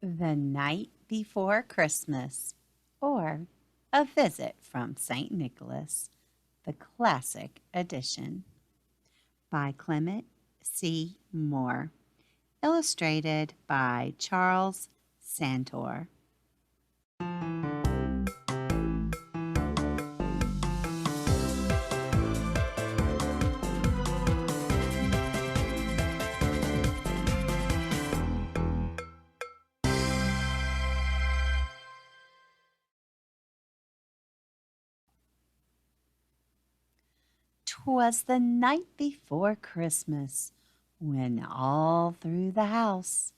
The Night Before Christmas, or A Visit from St. Nicholas, the Classic Edition, by Clement C. Moore, illustrated by Charles Santor. 'Twas the night before Christmas, when all through the house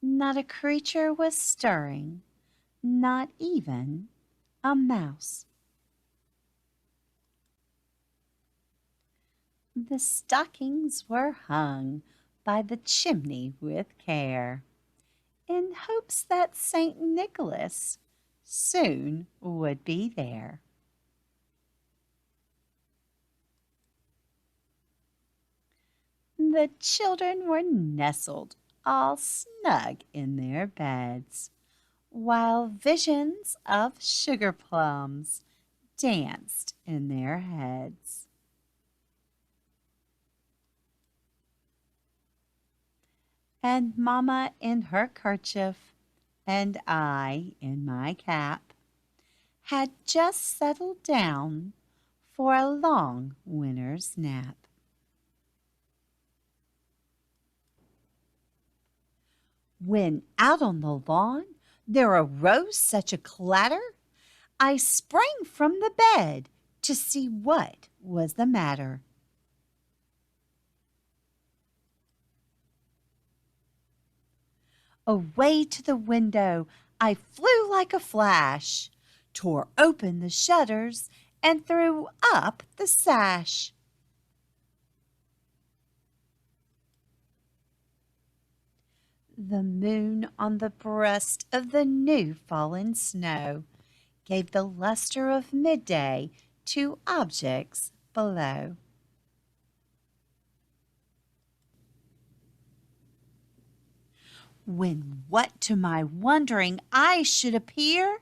not a creature was stirring, not even a mouse. The stockings were hung by the chimney with care, in hopes that St. Nicholas soon would be there. The children were nestled all snug in their beds, while visions of sugar plums danced in their heads. And Mamma in her kerchief, and I in my cap, had just settled down for a long winter's nap. When out on the lawn there arose such a clatter, I sprang from the bed to see what was the matter. Away to the window I flew like a flash, tore open the shutters, and threw up the sash. The moon on the breast of the new fallen snow gave the luster of midday to objects below. When what to my wondering eyes should appear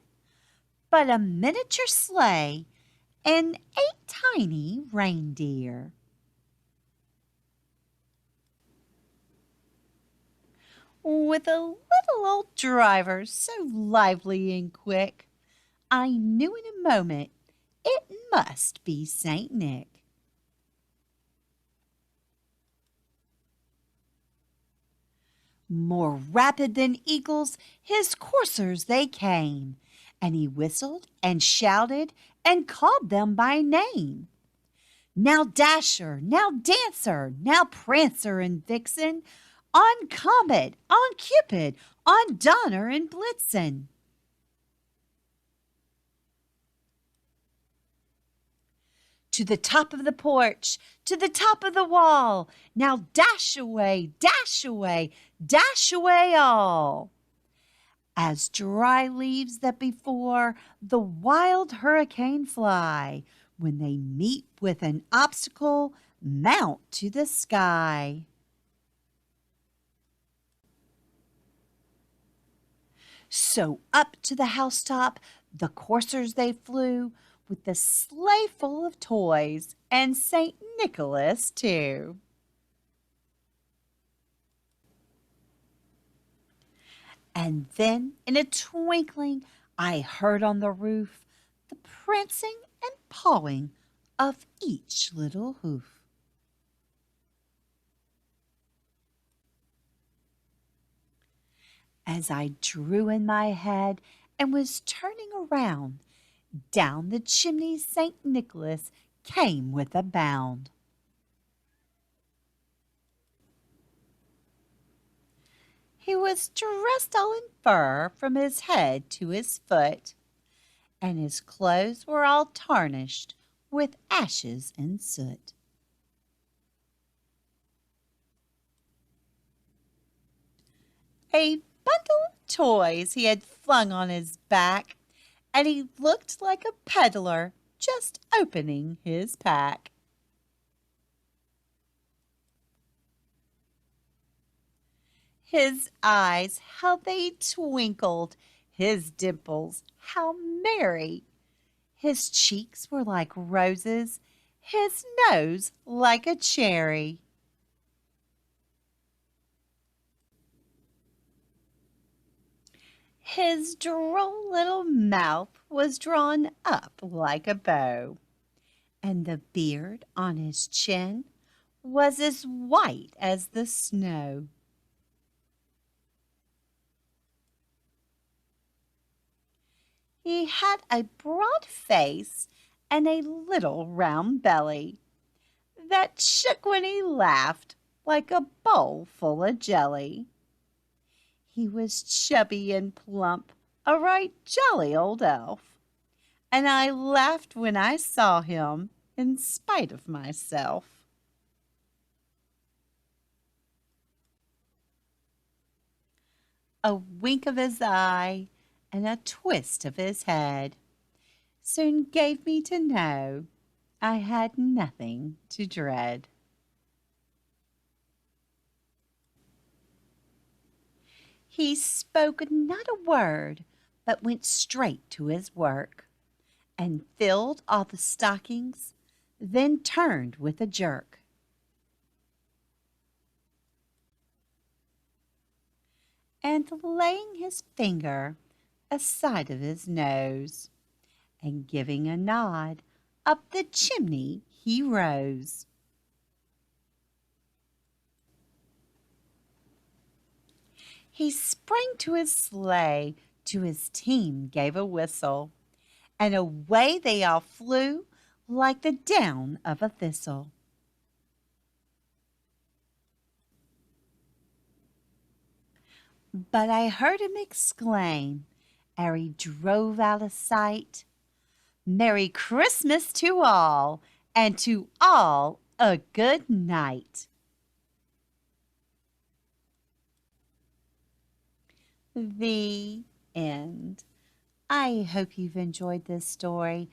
but a miniature sleigh and a tiny reindeer. With a little old driver so lively and quick, I knew in a moment it must be St. Nick. More rapid than eagles, his coursers they came, and he whistled and shouted and called them by name. Now Dasher, now Dancer, now Prancer and Vixen, on Comet, on Cupid, on Donner and Blitzen. To the top of the porch, to the top of the wall, now dash away, dash away, dash away all. As dry leaves that before the wild hurricane fly, when they meet with an obstacle, mount to the sky. So up to the housetop the coursers they flew, with the sleigh full of toys, and St. Nicholas too. And then in a twinkling I heard on the roof the prancing and pawing of each little hoof. As I drew in my head and was turning around, down the chimney St. Nicholas came with a bound. He was dressed all in fur from his head to his foot, and his clothes were all tarnished with ashes and soot. A bundle of toys he had flung on his back, and he looked like a peddler just opening his pack. His eyes, how they twinkled, his dimples, how merry. His cheeks were like roses, his nose like a cherry. His droll little mouth was drawn up like a bow, and the beard on his chin was as white as the snow. He had a broad face and a little round belly that shook when he laughed like a bowl full of jelly. He was chubby and plump, a right jolly old elf, and I laughed when I saw him in spite of myself. A wink of his eye and a twist of his head soon gave me to know I had nothing to dread. He spoke not a word, but went straight to his work, and filled all the stockings, then turned with a jerk. And laying his finger aside of his nose, and giving a nod, up the chimney he rose. He sprang to his sleigh, to his team gave a whistle, and away they all flew like the down of a thistle. But I heard him exclaim, ere he drove out of sight, "Merry Christmas to all, and to all a good night." The end. I hope you've enjoyed this story.